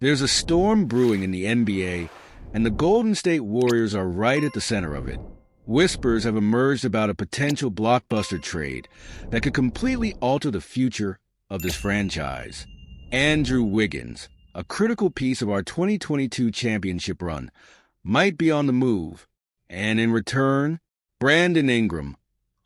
There's a storm brewing in the NBA, and the Golden State Warriors are right at the center of it. Whispers have emerged about a potential blockbuster trade that could completely alter the future of this franchise. Andrew Wiggins, a critical piece of our 2022 championship run, might be on the move. And in return, Brandon Ingram,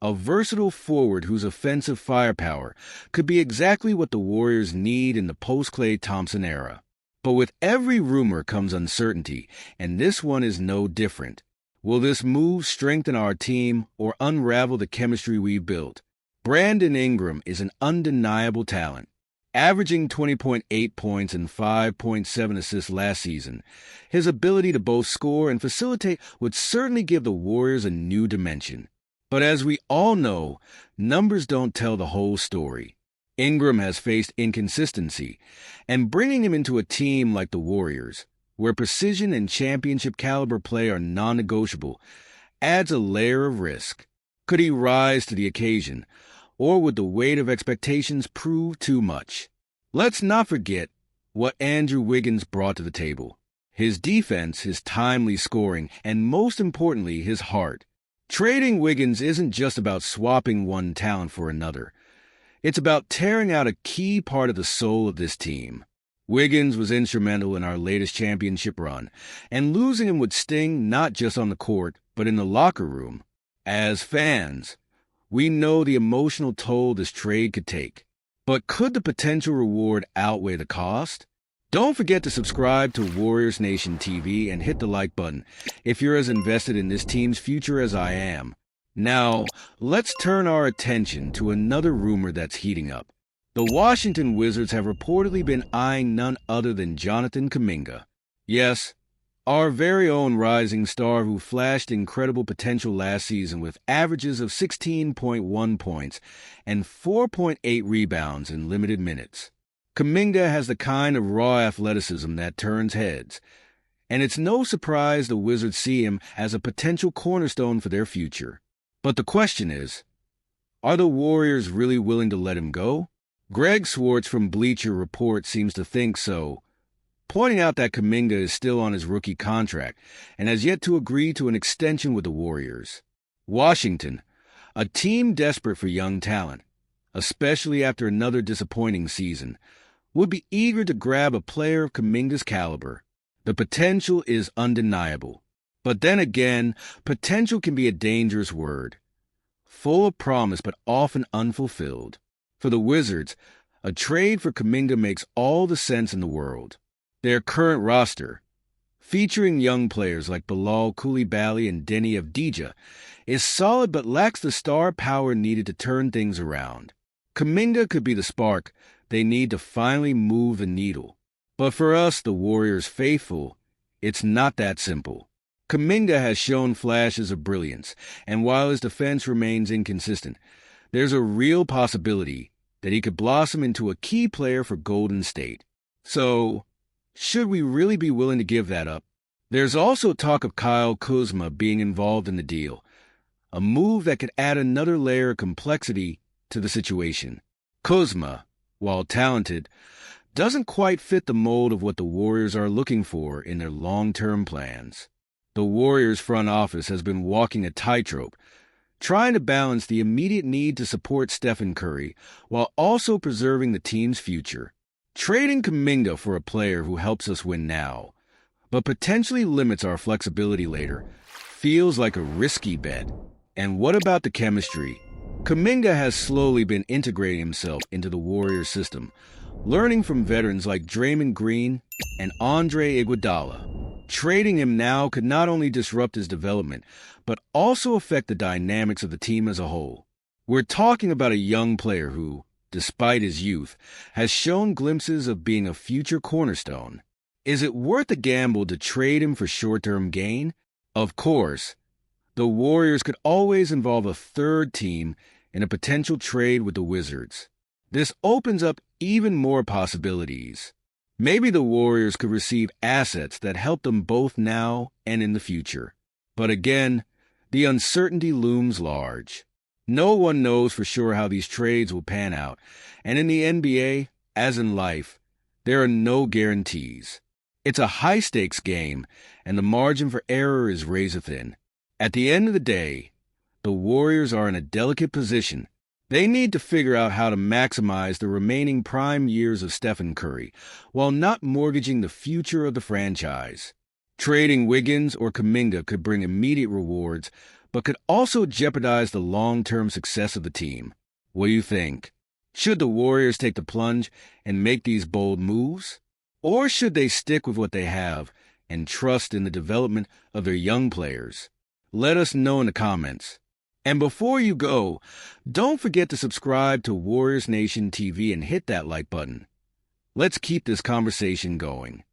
a versatile forward whose offensive firepower could be exactly what the Warriors need in the post-Klay Thompson era. But with every rumor comes uncertainty, and this one is no different. Will this move strengthen our team or unravel the chemistry we've built? Brandon Ingram is an undeniable talent. Averaging 20.8 points and 5.7 assists last season, his ability to both score and facilitate would certainly give the Warriors a new dimension. But as we all know, numbers don't tell the whole story. Ingram has faced inconsistency, and bringing him into a team like the Warriors, where precision and championship caliber play are non-negotiable, adds a layer of risk. Could he rise to the occasion, or would the weight of expectations prove too much? Let's not forget what Andrew Wiggins brought to the table. His defense, his timely scoring, and most importantly, his heart. Trading Wiggins isn't just about swapping one talent for another. It's about tearing out a key part of the soul of this team. Wiggins was instrumental in our latest championship run, and losing him would sting not just on the court, but in the locker room. As fans, we know the emotional toll this trade could take. But could the potential reward outweigh the cost? Don't forget to subscribe to Warriors Nation TV and hit the like button if you're as invested in this team's future as I am. Now, let's turn our attention to another rumor that's heating up. The Washington Wizards have reportedly been eyeing none other than Jonathan Kaminga. Yes, our very own rising star who flashed incredible potential last season with averages of 16.1 points and 4.8 rebounds in limited minutes. Kaminga has the kind of raw athleticism that turns heads, and it's no surprise the Wizards see him as a potential cornerstone for their future. But the question is, are the Warriors really willing to let him go? Greg Swartz from Bleacher Report seems to think so, pointing out that Kaminga is still on his rookie contract and has yet to agree to an extension with the Warriors. Washington, a team desperate for young talent, especially after another disappointing season, would be eager to grab a player of Kaminga's caliber. The potential is undeniable. But then again, potential can be a dangerous word, full of promise but often unfulfilled. For the Wizards, a trade for Kaminga makes all the sense in the world. Their current roster, featuring young players like Bilal Coulibaly and Deni Avdija, is solid but lacks the star power needed to turn things around. Kaminga could be the spark they need to finally move the needle. But for us, the Warriors faithful, it's not that simple. Kaminga has shown flashes of brilliance, and while his defense remains inconsistent, there's a real possibility that he could blossom into a key player for Golden State. So, should we really be willing to give that up? There's also talk of Kyle Kuzma being involved in the deal, a move that could add another layer of complexity to the situation. Kuzma, while talented, doesn't quite fit the mold of what the Warriors are looking for in their long-term plans. The Warriors front office has been walking a tightrope, trying to balance the immediate need to support Stephen Curry while also preserving the team's future. Trading Kaminga for a player who helps us win now, but potentially limits our flexibility later, feels like a risky bet. And what about the chemistry? Kaminga has slowly been integrating himself into the Warriors system, learning from veterans like Draymond Green and Andre Iguodala. Trading him now could not only disrupt his development, but also affect the dynamics of the team as a whole. We're talking about a young player who, despite his youth, has shown glimpses of being a future cornerstone. Is it worth a gamble to trade him for short-term gain? Of course. The Warriors could always involve a third team in a potential trade with the Wizards. This opens up even more possibilities. Maybe the Warriors could receive assets that help them both now and in the future. But again, the uncertainty looms large. No one knows for sure how these trades will pan out, and in the NBA, as in life, There are no guarantees. It's a high-stakes game, and the margin for error is razor-thin. At the end of the day, the Warriors are in a delicate position. They need to figure out how to maximize the remaining prime years of Stephen Curry while not mortgaging the future of the franchise. Trading Wiggins or Kaminga could bring immediate rewards, but could also jeopardize the long-term success of the team. What do you think? Should the Warriors take the plunge and make these bold moves? Or should they stick with what they have and trust in the development of their young players? Let us know in the comments. And before you go, don't forget to subscribe to Warriors Nation TV and hit that like button. Let's keep this conversation going.